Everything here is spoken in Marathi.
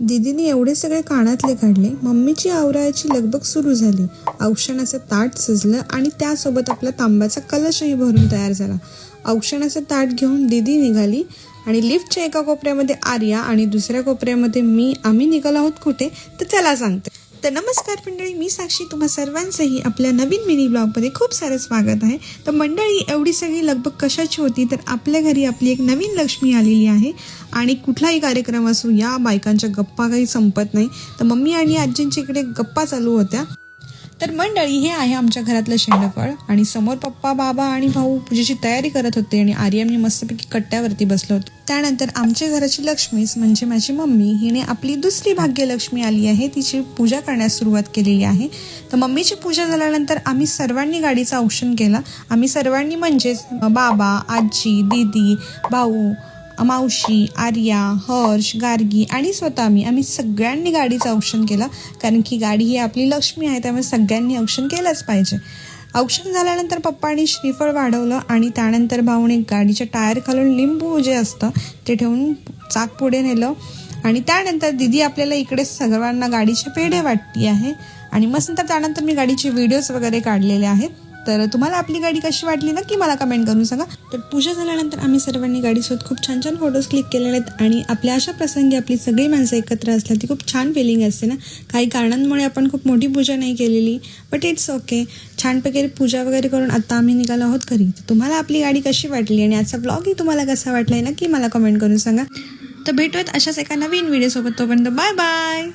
दीदीने एवढे सगळे कानातले काढले. मम्मीची आवरायची लगबग सुरू झाली. औक्षणाचं ताट सजलं आणि त्यासोबत आपला तांब्याचा कलशही भरून तयार झाला. औक्षणाचं ताट घेऊन दीदी निघाली आणि लिफ्टच्या एका कोपऱ्यामध्ये आर्या आणि दुसऱ्या कोपऱ्यामध्ये आम्ही निघालो आहोत कुठे तर चला सांगते. तर नमस्कार मंडळी, मी साक्षी, तुम्हा सर्वांचंही आपल्या नवीन मिनी ब्लॉगमध्ये खूप सारं स्वागत आहे. तर मंडळी, एवढी सगळी लगबग कशाची होती तर आपल्या घरी आपली एक नवीन लक्ष्मी आलेली आहे आणि कुठलाही कार्यक्रम असो या बायकांच्या गप्पा काही संपत नाही. तर मम्मी आणि आजींच्या इकडे गप्पा चालू होत्या. तर मंडळी, हे आहे आमच्या घरातलं शेंडफळ आणि समोर पप्पा, बाबा आणि भाऊ पूजेची तयारी करत होते आणि आर्यामी मस्तपैकी कट्ट्यावरती बसलो होतो. त्यानंतर आमच्या घराची लक्ष्मीच म्हणजे माझी मम्मी हिने आपली दुसरी भाग्यलक्ष्मी आली आहे, तिची पूजा करण्यास सुरुवात केलेली आहे. तर मम्मीची पूजा झाल्यानंतर आम्ही सर्वांनी गाडीचं औक्षण केलं. आम्ही सर्वांनी म्हणजेच बाबा, आजी, दीदी, भाऊ, मावशी, आर्या, हर्ष, गार्गी आणि स्वतः आम्ही सगळ्यांनी गाडीचं औक्षण केलं. कारण की गाडी ही आपली लक्ष्मी आहे, त्यामुळे सगळ्यांनी औक्षण केलंच पाहिजे. औक्षण झाल्यानंतर पप्पांनी श्रीफळ वाढवलं आणि त्यानंतर भाऊने गाडीच्या टायर खालून लिंबू जे असतं ते ठेवून चाक पुढे नेलं आणि त्यानंतर दीदी आपल्याला इकडे सर्वांना गाडीचे पेढे वाटली आहे आणि मस्त त्यानंतर मी गाडीचे व्हिडिओज वगैरे काढलेले आहेत. तर तुम्हाला आपली गाडी कशी वाटली नक्की मला कमेंट करून सांगा. तर पूजा झाल्यानंतर आम्ही सर्वांनी गाडीसोबत खूप छान छान फोटोज क्लिक केलेले आहेत आणि आपल्या अशा प्रसंगी आपली सगळी माणसं एकत्र असल्या ती खूप छान फिलिंग असते ना. काही कारणांमुळे आपण खूप मोठी पूजा नाही केलेली, बट इट्स ओके. छानपैकी पूजा वगैरे करून आता आम्ही निघालो आहोत घरी. तुम्हाला आपली गाडी कशी वाटली आणि आजचा ब्लॉगही तुम्हाला कसा वाटलाय नक्की मला कमेंट करून सांगा. तर भेटूयात अशाच एका नवीन व्हिडिओसोबत. तोपर्यंत बाय बाय.